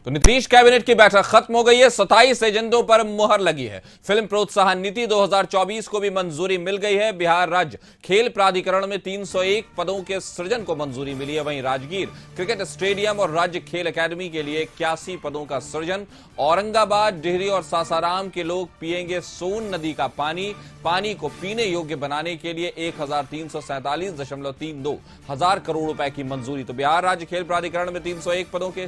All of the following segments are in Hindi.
तो नीतीश कैबिनेट की बैठक खत्म हो गई है। 27 एजेंडों पर मुहर लगी है। फिल्म प्रोत्साहन नीति 2024 को भी मंजूरी मिल गई है। बिहार राज्य खेल प्राधिकरण में 301 पदों के सृजन को मंजूरी मिली है। वहीं राजगीर क्रिकेट स्टेडियम और राज्य खेल अकादमी के लिए 81 पदों का सृजन। औरंगाबाद, डिहरी और सासाराम के लोग पिएंगे सोन नदी का पानी। पानी को पीने योग्य बनाने के लिए 1347.32 हजार करोड़ रुपए की मंजूरी। तो बिहार राज्य खेल प्राधिकरण में 301 पदों के,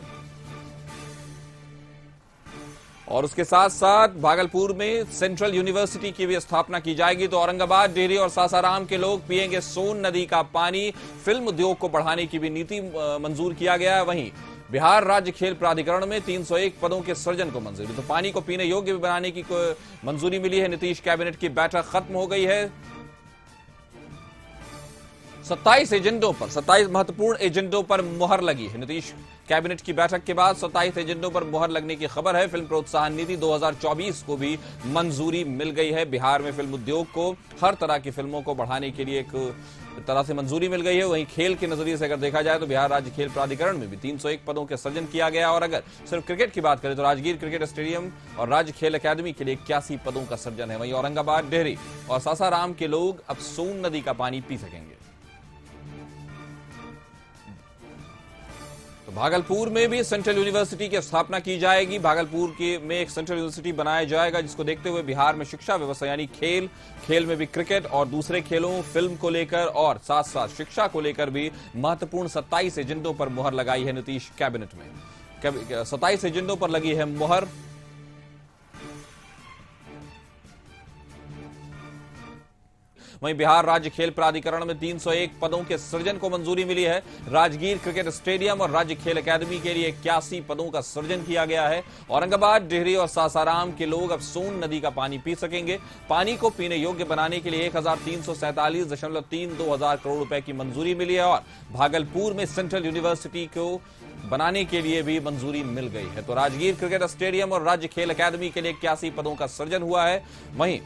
और उसके साथ साथ भागलपुर में सेंट्रल यूनिवर्सिटी की भी स्थापना की जाएगी। तो औरंगाबाद, डिहरी और सासाराम के लोग पिएंगे सोन नदी का पानी। फिल्म उद्योग को बढ़ाने की भी नीति मंजूर किया गया है। वहीं बिहार राज्य खेल प्राधिकरण में 301 पदों के सृजन को मंजूरी। तो पानी को पीने योग्य भी बनाने की मंजूरी मिली है। नीतीश कैबिनेट की बैठक खत्म हो गई है। 27 एजेंडों पर, 27 महत्वपूर्ण एजेंडों पर मुहर लगी है। नीतीश कैबिनेट की बैठक के बाद 27 एजेंडों पर मुहर लगने की खबर है। फिल्म प्रोत्साहन नीति 2024 को भी मंजूरी मिल गई है। बिहार में फिल्म उद्योग को, हर तरह की फिल्मों को बढ़ाने के लिए एक तरह से मंजूरी मिल गई है। वहीं खेल के नजरिए से अगर देखा जाए तो बिहार राज्य खेल प्राधिकरण में भी 301 पदों के सृजन किया गया। और अगर सिर्फ क्रिकेट की बात करें तो राजगीर क्रिकेट स्टेडियम और राज्य खेल अकादमी के लिए 81 पदों का सृजन है। वहीं औरंगाबाद, डेहरी और सासाराम के लोग अब सोन नदी का पानी पी सकेंगे। तो भागलपुर में भी सेंट्रल यूनिवर्सिटी की स्थापना की जाएगी। भागलपुर में एक सेंट्रल यूनिवर्सिटी बनाया जाएगा, जिसको देखते हुए बिहार में शिक्षा व्यवस्था यानी खेल में भी क्रिकेट और दूसरे खेलों, फिल्म को लेकर और साथ साथ शिक्षा को लेकर भी महत्वपूर्ण 27 एजेंडों पर मुहर लगाई है नीतीश कैबिनेट में। 27 एजेंडों पर लगी है मुहर। वहीं बिहार राज्य खेल प्राधिकरण में 301 पदों के सृजन को मंजूरी मिली है। राजगीर क्रिकेट स्टेडियम और राज्य खेल अकादमी के लिए 81 पदों का सृजन किया गया है। औरंगाबाद, डिहरी और सासाराम के लोग अब सोन नदी का पानी पी सकेंगे। पानी को पीने योग्य बनाने के लिए 1347.32 हजार करोड़ रुपए की मंजूरी मिली है। और भागलपुर में सेंट्रल यूनिवर्सिटी को बनाने के लिए भी मंजूरी मिल गई है। तो राजगीर क्रिकेट स्टेडियम और राज्य खेल अकादमी के लिए 81 पदों का सृजन हुआ है। वहीं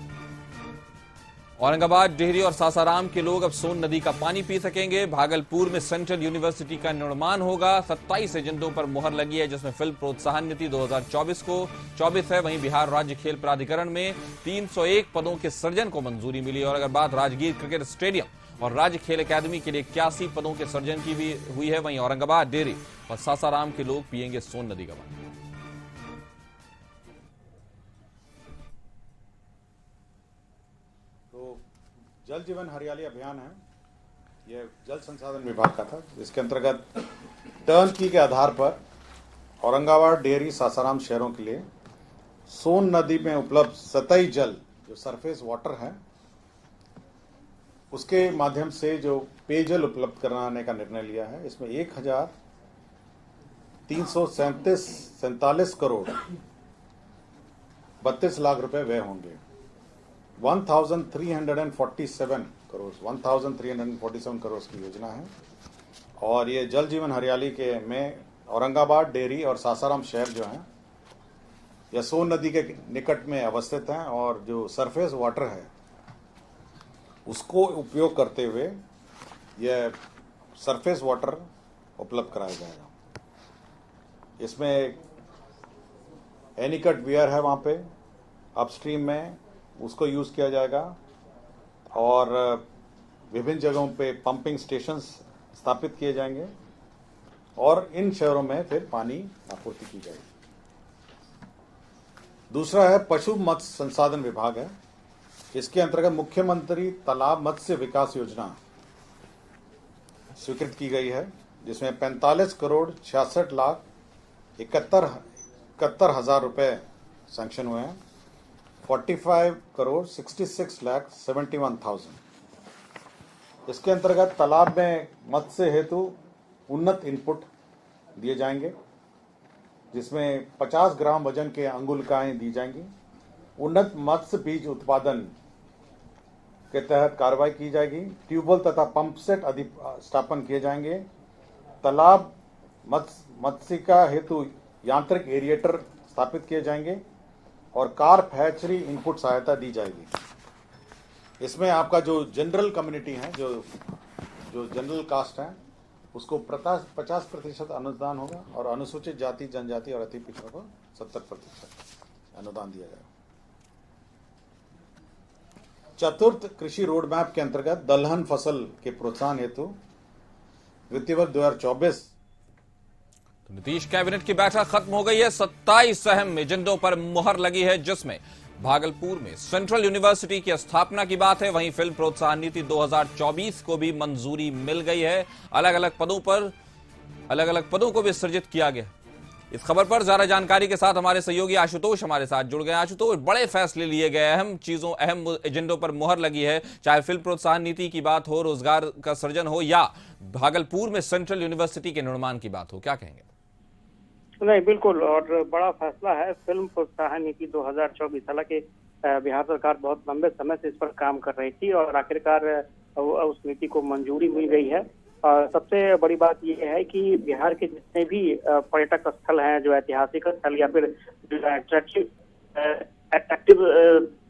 औरंगाबाद, डिहरी और सासाराम के लोग अब सोन नदी का पानी पी सकेंगे। भागलपुर में सेंट्रल यूनिवर्सिटी का निर्माण होगा। 27 एजेंडों पर मुहर लगी है, जिसमें फिल्म प्रोत्साहन नीति 2024 है। वहीं बिहार राज्य खेल प्राधिकरण में 301 पदों के सृजन को मंजूरी मिली। और अगर बात राजगीर क्रिकेट स्टेडियम और राज्य खेल अकादमी के लिए 81 पदों के सृजन की भी हुई है। वहीं औरंगाबाद, डिहरी और सासाराम के लोग पिएंगे सोन नदी का पानी। जल जीवन हरियाली अभियान है, यह जल संसाधन विभाग का था। इसके अंतर्गत टर्नकी के आधार पर औरंगाबाद, डेहरी, सासाराम शहरों के लिए सोन नदी में उपलब्ध सतही जल, जो सरफेस वाटर है, उसके माध्यम से जो पेयजल उपलब्ध कराने का निर्णय लिया है। इसमें 1347 करोड़ 32 लाख रुपए व्यय होंगे। 1347 करोड़ की योजना है। और ये जल जीवन हरियाली के में औरंगाबाद, डेहरी और सासाराम शहर जो हैं, यह सोन नदी के निकट में अवस्थित हैं। और जो सरफेस वाटर है उसको उपयोग करते हुए यह सरफेस वाटर उपलब्ध कराया जाएगा। इसमें एनीकट वियर है, वहाँ पे अपस्ट्रीम में उसको यूज़ किया जाएगा। और विभिन्न जगहों पे पंपिंग स्टेशंस स्थापित किए जाएंगे और इन शहरों में फिर पानी आपूर्ति की जाएगी। दूसरा है पशु मत्स्य संसाधन विभाग है। इसके अंतर्गत मुख्यमंत्री तालाब मत्स्य विकास योजना स्वीकृत की गई है, जिसमें 45 करोड़ 66 लाख 71 हजार रुपए सैंक्शन हुए हैं। 45 करोड़ 66 लाख 71,000। इसके अंतर्गत तालाब में मत्स्य हेतु उन्नत इनपुट दिए जाएंगे, जिसमें 50 ग्राम वजन के अंगुलिकाएं दी जाएंगी। उन्नत मत्स्य बीज उत्पादन के तहत कार्रवाई की जाएगी। ट्यूबवेल तथा पंप सेट स्थापन किए जाएंगे। तालाब मत्स्यिका हेतु यांत्रिक एरिएटर स्थापित किए जाएंगे और कार्प हैचरी इनपुट सहायता दी जाएगी। इसमें आपका जो जनरल कम्युनिटी है, जो जनरल कास्ट है, उसको 50% अनुदान होगा और अनुसूचित जाति जनजाति और अति पिछड़ा को 70% अनुदान दिया जाएगा। चतुर्थ कृषि रोड मैप के अंतर्गत दलहन फसल के प्रोत्साहन हेतु वित्तीय वर्ष 2024 नीतीश कैबिनेट की बैठक खत्म हो गई है। 27 अहम एजेंडों पर मुहर लगी है, जिसमें भागलपुर में सेंट्रल यूनिवर्सिटी की स्थापना की बात है। वहीं फिल्म प्रोत्साहन नीति 2024 को भी मंजूरी मिल गई है। अलग अलग पदों को भी सृजित किया गया। इस खबर पर ज्यादा जानकारी के साथ हमारे सहयोगी आशुतोष हमारे साथ जुड़ गए। आशुतोष, बड़े फैसले लिए गए, अहम एजेंडों पर मुहर लगी है, चाहे फिल्म प्रोत्साहन नीति की बात हो, रोजगार का सृजन हो या भागलपुर में सेंट्रल यूनिवर्सिटी के निर्माण की बात हो, क्या कहेंगे? नहीं, बिल्कुल, और बड़ा फैसला है फिल्म प्रोत्साहन नीति 2024। हालांकि बिहार सरकार बहुत लंबे समय से इस पर काम कर रही थी और आखिरकार उस नीति को मंजूरी मिल गई है। सबसे बड़ी बात यह है कि बिहार के जितने भी पर्यटक स्थल हैं, जो ऐतिहासिक स्थल या फिर अट्रैक्टिव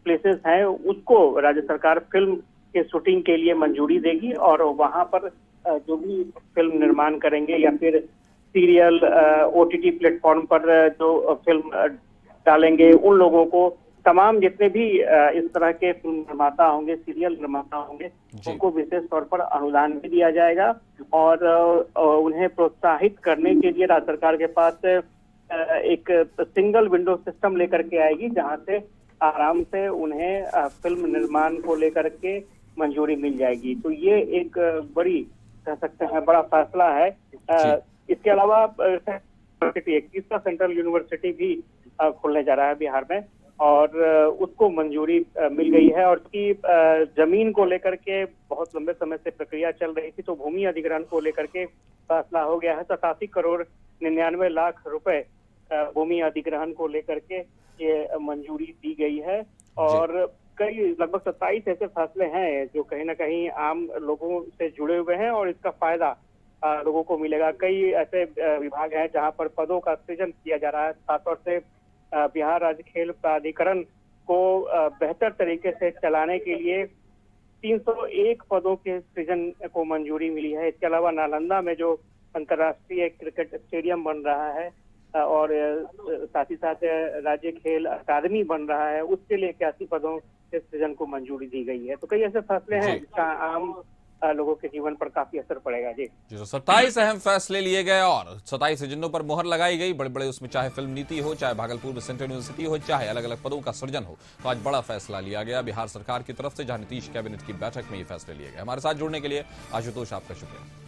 प्लेसेस हैं, उसको राज्य सरकार फिल्म के शूटिंग के लिए मंजूरी देगी और वहां पर जो भी फिल्म निर्माण करेंगे या फिर सीरियल OTT प्लेटफॉर्म पर जो फिल्म डालेंगे, उन लोगों को तमाम जितने भी इस तरह के फिल्म निर्माता होंगे, सीरियल निर्माता होंगे, उनको विशेष तौर पर अनुदान भी दिया जाएगा और उन्हें प्रोत्साहित करने के लिए राज्य सरकार के पास एक सिंगल विंडो सिस्टम लेकर के आएगी, जहां से आराम से उन्हें फिल्म निर्माण को लेकर के मंजूरी मिल जाएगी। तो ये एक बड़ी, कह सकते हैं, बड़ा फैसला है। इसके अलावा 21 का सेंट्रल यूनिवर्सिटी भी खुलने जा रहा है बिहार में और उसको मंजूरी मिल गई है। और उसकी जमीन को लेकर के बहुत लंबे समय से प्रक्रिया चल रही थी, तो भूमि अधिग्रहण को लेकर के फैसला हो गया है। 87 करोड़ 99 लाख रुपए भूमि अधिग्रहण को लेकर के ये मंजूरी दी गई है। और कई लगभग 27 ऐसे फैसले हैं जो कहीं ना कहीं आम लोगों से जुड़े हुए हैं और इसका फायदा लोगों को मिलेगा। कई ऐसे विभाग हैं जहां पर पदों का सृजन किया जा रहा है। खासतौर से बिहार राज्य खेल प्राधिकरण को बेहतर तरीके से चलाने के लिए 301 पदों के सृजन को मंजूरी मिली है। इसके अलावा नालंदा में जो अंतर्राष्ट्रीय क्रिकेट स्टेडियम बन रहा है और साथ ही साथ राज्य खेल अकादमी बन रहा है, उसके लिए 81 पदों के सृजन को मंजूरी दी गई है। तो कई ऐसे फैसले हैं जिसका आम लोगों के जीवन पर काफी असर पड़ेगा। जी, तो 27 अहम फैसले लिए गए और 27 एजेंडों पर मुहर लगाई गई। बड़े बड़े उसमें चाहे फिल्म नीति हो, चाहे भागलपुर में सेंट्रल यूनिवर्सिटी हो, चाहे अलग अलग पदों का सृजन हो, तो आज बड़ा फैसला लिया गया बिहार सरकार की तरफ से, जहां नीतीश कैबिनेट की बैठक में ये फैसले लिए गए। हमारे साथ जुड़ने के लिए आशुतोष, आपका शुक्रिया।